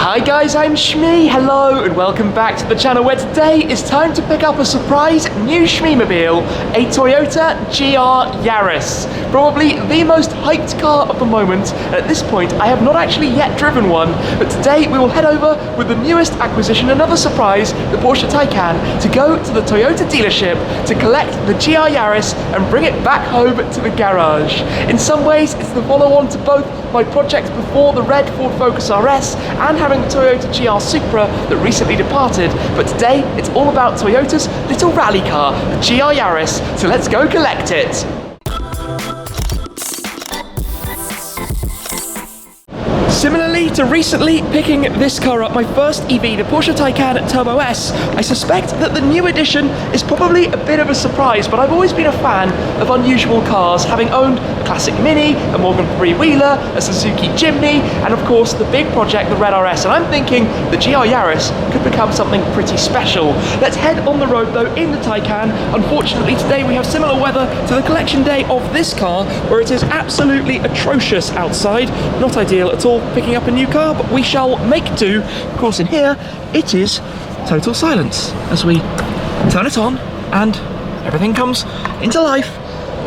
Hi guys, I'm Shmee, hello and welcome back to the channel where today is time to pick up a surprise new Shmeemobile, a Toyota GR Yaris. Probably the most hyped car of the moment, and at this point I have not actually yet driven one, but today we will head over with the newest acquisition, another surprise, the Porsche Taycan, to go to the Toyota dealership to collect the GR Yaris and bring it back home to the garage. In some ways it's the follow-on to both my project before, the red Ford Focus RS, and having the Toyota GR Supra that recently departed, but today it's all about Toyota's little rally car, the GR Yaris, so let's go collect it. Similarly to recently picking this car up, my first EV, the Porsche Taycan Turbo S, I suspect that the new edition is probably a bit of a surprise, but I've always been a fan of unusual cars, having owned a classic Mini, a Morgan three-wheeler, a Suzuki Jimny, and of course the big project, the Red RS, and I'm thinking the GR Yaris could become something pretty special. Let's head on the road though in the Taycan. Unfortunately today we have similar weather to the collection day of this car, where it is absolutely atrocious outside, not ideal at all picking up a new car, but we shall make do. Of course in here it is total silence as we turn it on and everything comes into life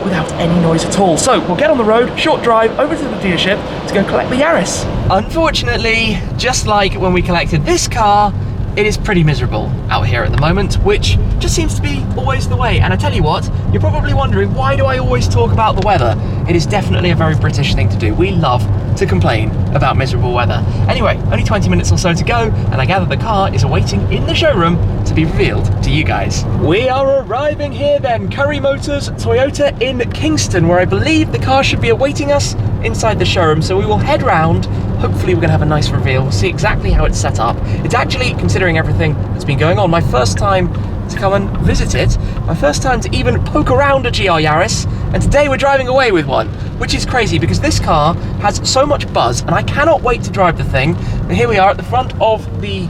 without any noise at all. So we'll get on the road, short drive over to the dealership to go collect the Yaris. Unfortunately, just like when we collected this car, it is pretty miserable out here at the moment, which just seems to be always the way. And I tell you what, you're probably wondering, why do I always talk about the weather? It is definitely a very British thing to do. We love to complain about miserable weather. Anyway, only 20 minutes or so to go, and I gather the car is awaiting in the showroom to be revealed to you guys. We are arriving here then, Currie Motors Toyota in Kingston, where I believe the car should be awaiting us inside the showroom. So we will head round. Hopefully we're gonna have a nice reveal. We'll see exactly how it's set up. It's actually, considering everything that's been going on, my first time to come and visit it, my first time to even poke around a GR Yaris, and today we're driving away with one, which is crazy because this car has so much buzz and I cannot wait to drive the thing. And here we are at the front of the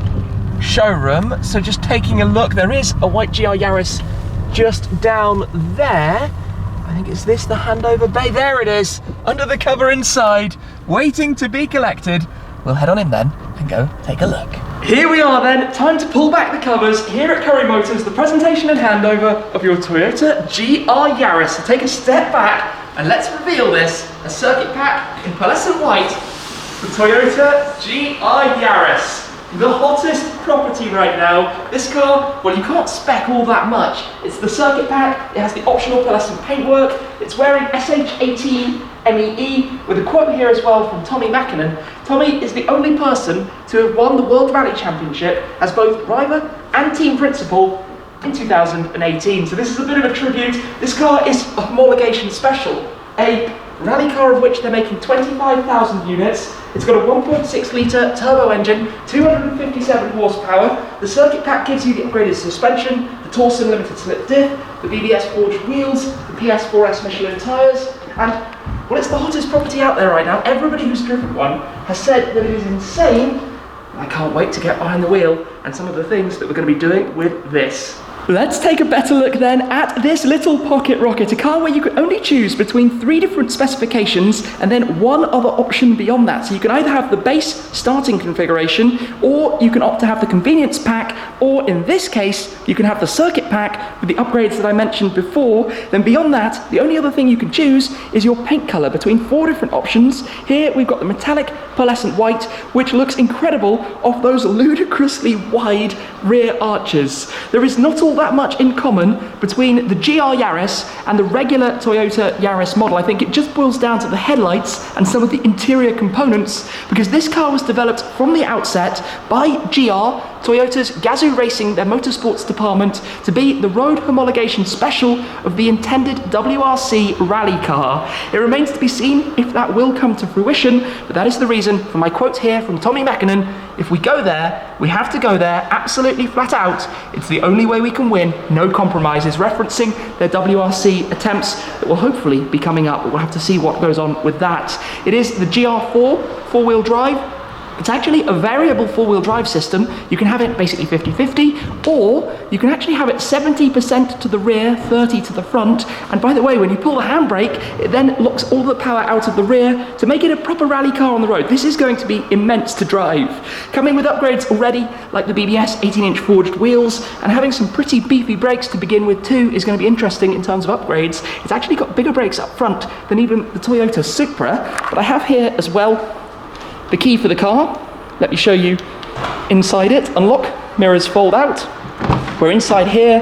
showroom, so just taking a look, there is a white GR Yaris just down there. I think it's this, the handover bay. There it is, under the cover inside, waiting to be collected. We'll head on in then and go take a look. Here we are then, time to pull back the covers here at Currie Motors, the presentation and handover of your Toyota GR Yaris. So take a step back and let's reveal this, a circuit pack in pearlescent white, the Toyota GR Yaris. The hottest property right now. This car, well, you can't spec all that much. It's the circuit pack, it has the optional pearlescent paintwork, it's wearing SH18 MEE with a quote here as well from Tommy Mackinnon. Tommy is the only person to have won the World Rally Championship as both driver and team principal in 2018. So this is a bit of a tribute. This car is a homologation special, a rally car of which they're making 25,000 units. It's got a 1.6 litre turbo engine, 257 horsepower. The circuit pack gives you the upgraded suspension, the Torsen limited slip diff, the BBS forged wheels, the PS4S Michelin tyres, and well, it's the hottest property out there right now. Everybody who's driven one has said that it is insane. I can't wait to get behind the wheel and some of the things that we're going to be doing with this. Let's take a better look then at this little pocket rocket, a car where you can only choose between 3 different specifications and then one other option beyond that. So you can either have the base starting configuration, or you can opt to have the convenience pack, or in this case, you can have the circuit pack with the upgrades that I mentioned before. Then beyond that, the only other thing you can choose is your paint color between 4 different options. Here we've got the metallic pearlescent white, which looks incredible off those ludicrously wide rear arches. There is not all that much in common between the GR Yaris and the regular Toyota Yaris model. I think it just boils down to the headlights and some of the interior components, because this car was developed from the outset by GR, Toyota's Gazoo Racing, their motorsports department, to be the road homologation special of the intended WRC rally car. It remains to be seen if that will come to fruition, but that is the reason for my quote here from Tommy Mackinnon: if we go there, we have to go there absolutely flat out. It's the only way we can win, no compromises, referencing their WRC attempts that will hopefully be coming up, but we'll have to see what goes on with that. It is the GR4 four-wheel drive, It's actually a variable four-wheel drive system. You can have it basically 50-50, or you can actually have it 70% to the rear, 30 to the front. And by the way, when you pull the handbrake, it then locks all the power out of the rear to make it a proper rally car on the road. This is going to be immense to drive. Coming with upgrades already, like the BBS 18-inch forged wheels, and having some pretty beefy brakes to begin with too is going to be interesting in terms of upgrades. It's actually got bigger brakes up front than even the Toyota Supra, but I have here as well the key for the car. Let me show you inside it. Unlock, mirrors fold out. We're inside here.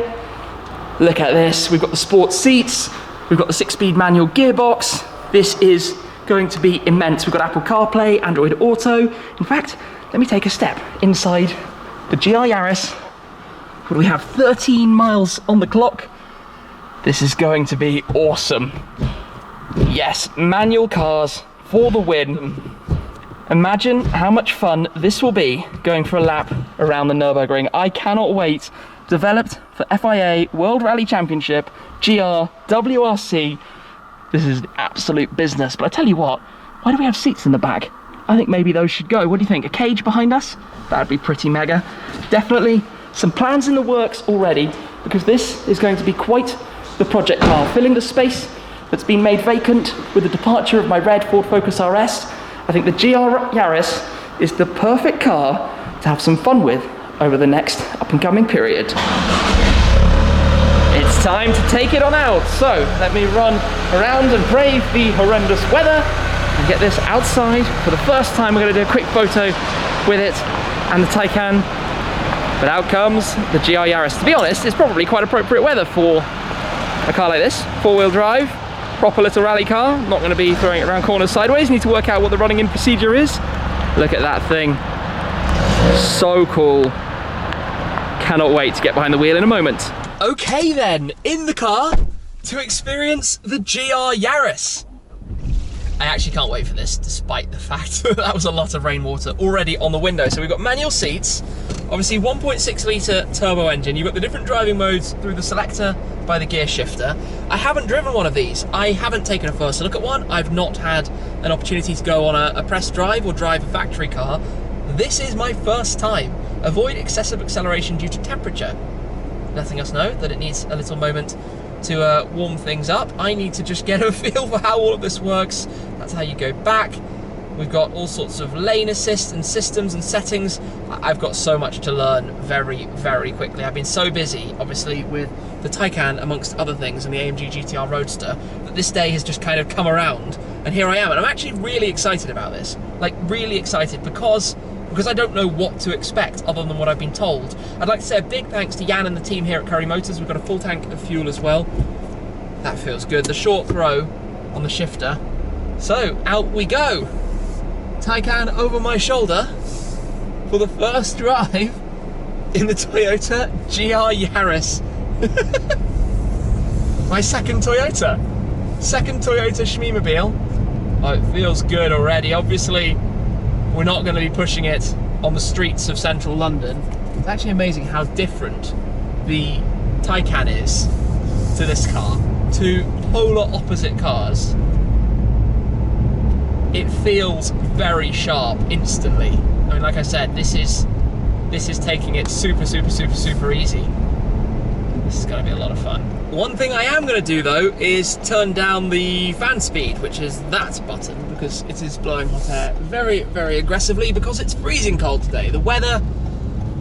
Look at this. We've got the sports seats. We've got the 6-speed manual gearbox. This is going to be immense. We've got Apple CarPlay, Android Auto. In fact, let me take a step inside the GR Yaris. What do we have? 13 miles on the clock. This is going to be awesome. Yes, manual cars for the win. Imagine how much fun this will be going for a lap around the Nürburgring. I cannot wait. Developed for FIA World Rally Championship, GR, WRC. This is absolute business. But I tell you what, why do we have seats in the back? I think maybe those should go. What do you think? A cage behind us? That'd be pretty mega. Definitely some plans in the works already, because this is going to be quite the project car, filling the space that's been made vacant with the departure of my red Ford Focus RS. I think the GR Yaris is the perfect car to have some fun with over the next up and coming period. It's time to take it on out. So let me run around and brave the horrendous weather and get this outside. For the first time, we're going to do a quick photo with it and the Taycan. But out comes the GR Yaris. To be honest, it's probably quite appropriate weather for a car like this, four-wheel drive. Proper little rally car, not going to be throwing it around corners sideways. Need to work out what the running in procedure is. Look at that thing. So cool. Cannot wait to get behind the wheel in a moment. Okay then, in the car to experience the GR Yaris. I actually can't wait for this, despite the fact that that was a lot of rainwater already on the window. So we've got manual seats, obviously 1.6 litre turbo engine. You've got the different driving modes through the selector by the gear shifter. I haven't driven one of these. I haven't taken a first look at one. I've not had an opportunity to go on a press drive or drive a factory car. This is my first time. Avoid excessive acceleration due to temperature. Letting us know that it needs a little moment to warm things up. I need to just get a feel for how all of this works. That's how you go back. We've got all sorts of lane assist and systems and settings. I've got so much to learn very, very quickly. I've been so busy, obviously, with the Taycan, amongst other things, and the AMG GTR Roadster, that this day has just kind of come around, and here I am. And I'm actually really excited about this. Like, really excited, because I don't know what to expect other than what I've been told. I'd like to say a big thanks to Jan and the team here at Currie Motors. We've got a full tank of fuel as well. That feels good. The short throw on the shifter. So, out we go. Taycan over my shoulder for the first drive in the Toyota GR Yaris. My second Toyota Shmeemobile. Oh, it feels good already. Obviously, we're not going to be pushing it on the streets of central London. It's actually amazing how different the Taycan is to this car. Two polar opposite cars. It feels very sharp instantly. I mean, like I said, this is taking it super easy. This is going to be a lot of fun. One thing I am going to do though is turn down the fan speed, which is that button, because it is blowing hot air very, very aggressively because it's freezing cold today. The weather,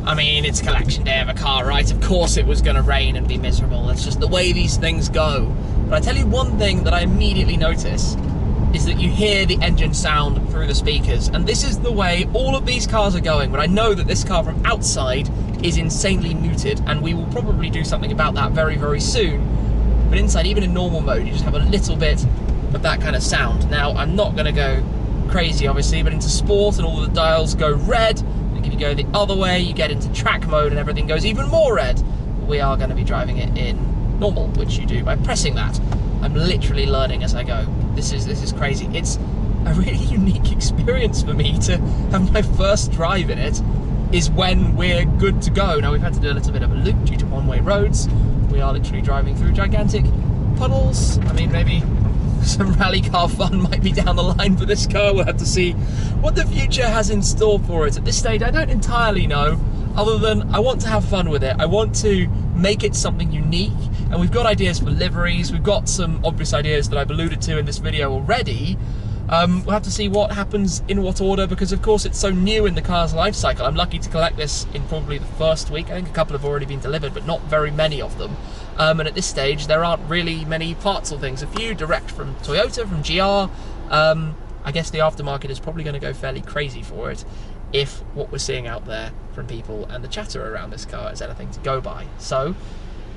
I mean, it's collection day of a car, right? Of course it was going to rain and be miserable. That's just the way these things go. But I tell you one thing that I immediately notice is that you hear the engine sound through the speakers, and this is the way all of these cars are going. But I know that this car from outside is insanely muted, and we will probably do something about that very, very soon. But inside, even in normal mode, you just have a little bit of that kind of sound. Now, I'm not going to go crazy, obviously, but into sport and all the dials go red. And if you go the other way, you get into track mode and everything goes even more red. But we are going to be driving it in normal, which you do by pressing that. I'm literally learning as I go. This is crazy. It's a really unique experience for me to have my first drive in it, is when we're good to go. Now, we've had to do a little bit of a loop due to one-way roads. We are literally driving through gigantic puddles. I mean, maybe some rally car fun might be down the line for this car. We'll have to see what the future has in store for it. At this stage, I don't entirely know, other than I want to have fun with it. I want to make it something unique, and we've got ideas for liveries. We've got some obvious ideas that I've alluded to in this video already. We'll have to see what happens in what order, because of course it's so new in the car's life cycle. I'm lucky to collect this in probably the first week. I think a couple have already been delivered, but not very many of them. And at this stage, there aren't really many parts or things. A few direct from Toyota, from GR. I guess the aftermarket is probably going to go fairly crazy for it, if what we're seeing out there from people and the chatter around this car is anything to go by. So,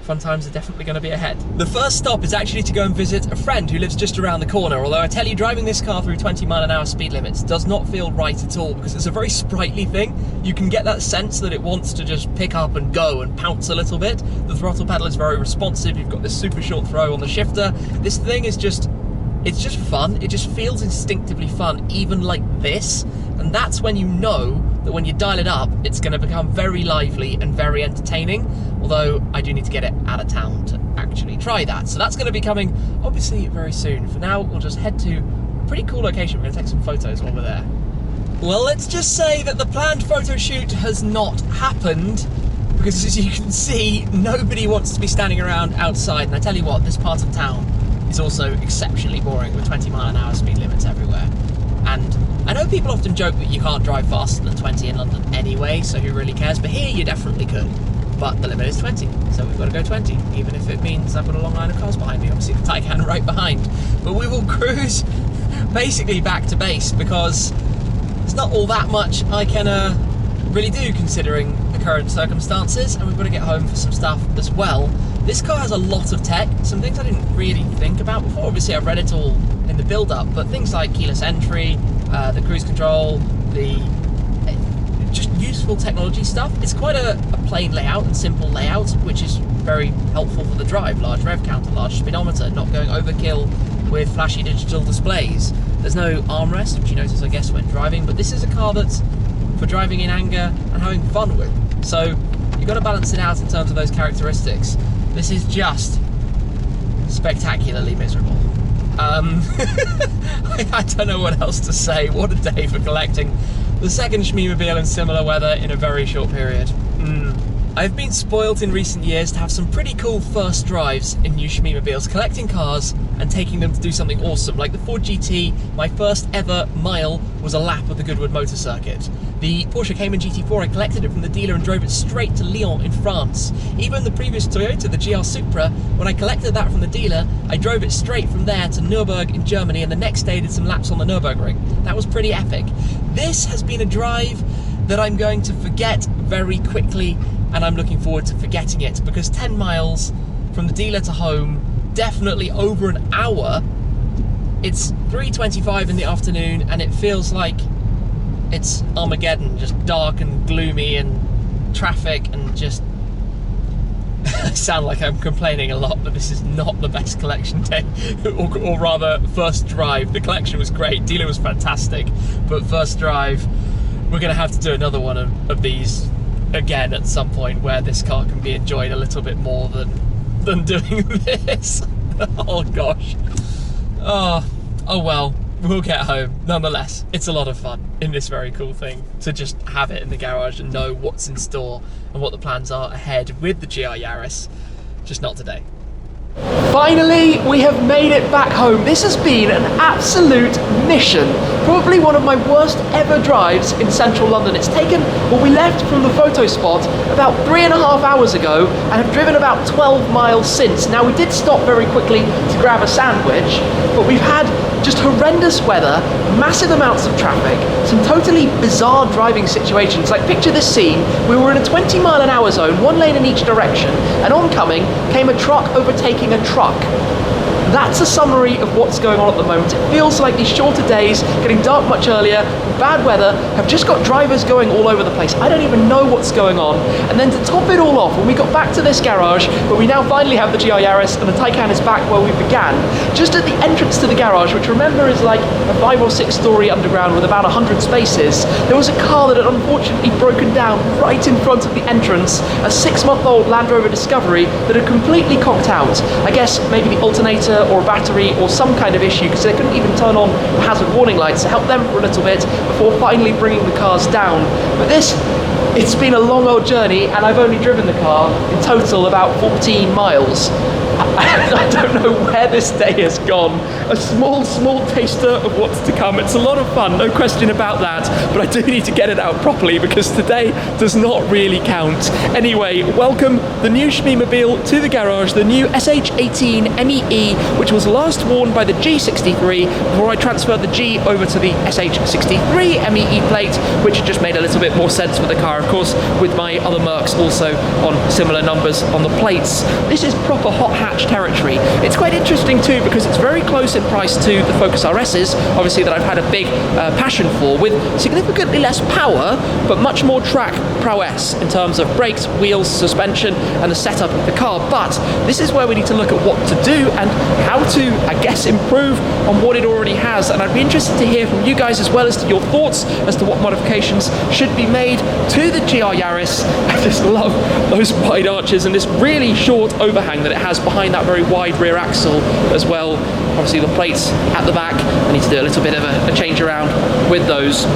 fun times are definitely going to be ahead. The first stop is actually to go and visit a friend who lives just around the corner, although I tell you, driving this car through 20-mile-an-hour speed limits does not feel right at all, because it's a very sprightly thing. You can get that sense that it wants to just pick up and go and pounce a little bit. The throttle pedal is very responsive. You've got this super short throw on the shifter. This thing is just, it's just fun. It just feels instinctively fun, even like this. And that's when you know that when you dial it up, it's going to become very lively and very entertaining. Although I do need to get it out of town to actually try that. So that's going to be coming, obviously, very soon. For now, we'll just head to a pretty cool location. We're going to take some photos while we're there. Well, let's just say that the planned photo shoot has not happened, because as you can see, nobody wants to be standing around outside. And I tell you what, this part of town is also exceptionally boring with 20-mile-an-hour speed limits everywhere. And I know people often joke that you can't drive faster than 20 in London anyway, so who really cares? But here you definitely could. But the limit is 20, so we've got to go 20, even if it means I've got a long line of cars behind me, obviously the Taycan right behind. But we will cruise basically back to base, because there's not all that much I can really do considering the current circumstances, and we've got to get home for some stuff as well. This car has a lot of tech, some things I didn't really think about before. Obviously I've read it all in the build-up, but things like keyless entry, the cruise control, the just useful technology stuff. It's quite a plain layout and simple layout, which is very helpful for the drive. Large rev counter, large speedometer, not going overkill with flashy digital displays. There's no armrest, which you notice I guess when driving, but this is a car that's for driving in anger and having fun with. So you've got to balance it out in terms of those characteristics. This is just spectacularly miserable. I don't know what else to say. What a day for collecting the second Shmeemobile in similar weather in a very short period. I've been spoilt in recent years to have some pretty cool first drives in new Shmeemobiles, collecting cars and taking them to do something awesome. Like the Ford GT, my first ever mile was a lap of the Goodwood Motor Circuit. The Porsche Cayman GT4, I collected it from the dealer and drove it straight to Lyon in France. Even the previous Toyota, the GR Supra, when I collected that from the dealer, I drove it straight from there to Nürburgring in Germany, and the next day did some laps on the Nürburgring. That was pretty epic. This has been a drive that I'm going to forget very quickly, and I'm looking forward to forgetting it, because 10 miles from the dealer to home, definitely over an hour. It's 3:25 in the afternoon and it feels like it's Armageddon, just dark and gloomy and traffic and just I sound like I'm complaining a lot, but this is not the best collection day, or rather first drive. The collection was great, dealer was fantastic, but first drive, we're going to have to do another one of these again at some point, where this car can be enjoyed a little bit more than doing this. Oh gosh. Oh well, we'll get home. Nonetheless, it's a lot of fun in this very cool thing to just have it in the garage and know what's in store and what the plans are ahead with the GR Yaris. Just not today. Finally, we have made it back home. This has been an absolute mission. Probably one of my worst ever drives in central London. It's taken, well, we left from the photo spot about 3.5 hours ago and have driven about 12 miles since. Now, we did stop very quickly to grab a sandwich, but we've had just horrendous weather, massive amounts of traffic, some totally bizarre driving situations. Like, picture this scene. We were in a 20-mile-an-hour zone, one lane in each direction, and oncoming came a truck overtaking a truck. That's a summary of what's going on at the moment. It feels like these shorter days, getting dark much earlier, bad weather, have just got drivers going all over the place. I don't even know what's going on. And then to top it all off, when we got back to this garage, where we now finally have the GR Yaris and the Taycan is back where we began, just at the entrance to the garage, which remember is like a 5 or 6 story underground with about 100 spaces, there was a car that had unfortunately broken broken down right in front of the entrance, a 6-month-old Land Rover Discovery that had completely conked out. I guess maybe the alternator or a battery or some kind of issue, because they couldn't even turn on the hazard warning lights to help them for a little bit before finally bringing the cars down. But it's been a long old journey, and I've only driven the car in total about 14 miles. I don't know where this day has gone. A small taster of what's to come. It's a lot of fun, no question about that, but I do need to get it out properly because today does not really count. Anyway, welcome the new Shmeemobile to the garage, the new SH18 MEE, which was last worn by the G63 before I transferred the G over to the SH63 MEE plate, which just made a little bit more sense for the car, of course, with my other Mercs also on similar numbers on the plates. This is proper hot hatch territory. It's quite interesting too because it's very close in price to the Focus RSs, obviously, that I've had a big passion for, with significantly less power but much more track prowess in terms of brakes, wheels, suspension and the setup of the car. But this is where we need to look at what to do and how to, I guess, improve on what it already has, and I'd be interested to hear from you guys as well as to your thoughts as to what modifications should be made to the GR Yaris. I just love those wide arches and this really short overhang that it has behind that very wide rear axle as well. Obviously the plates at the back, I need to do a little bit of a change around with those.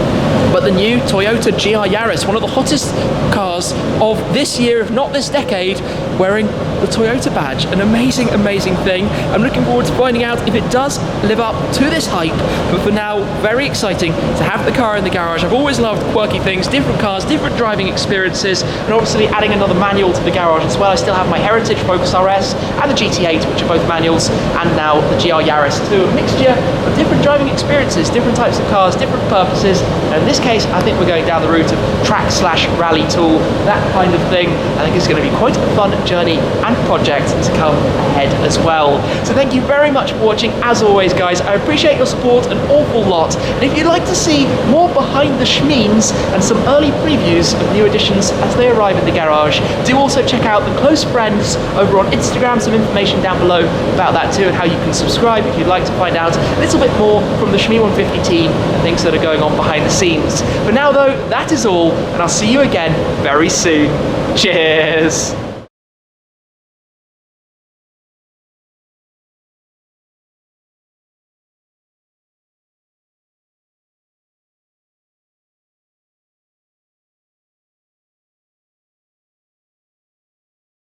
But the new Toyota GR Yaris, one of the hottest cars of this year, if not this decade, wearing the Toyota badge. An amazing, amazing thing. I'm looking forward to finding out if it does live up to this hype, but for now, very exciting to have the car in the garage. I've always loved quirky things, different cars, different driving experiences, and obviously adding another manual to the garage as well. I still have my Heritage Focus RS and the GT8, which are both manuals, and now the GR Yaris too. A mixture of different driving experiences, different types of cars, different purposes, and in this case, I think we're going down the route of track/rally tool, that kind of thing. I think it's going to be quite a fun journey and project to come ahead as well. So thank you very much for watching. As always, guys, I appreciate your support an awful lot. And if you'd like to see more behind the Shmeems and some early previews of new additions as they arrive in the garage, do also check out the Close Friends over on Instagram. Some information down below about that too, and how you can subscribe if you'd like to find out a little bit more from the Shmee 150 team and things that are going on behind the scenes. For now though, that is all, and I'll see you again very soon. Cheers!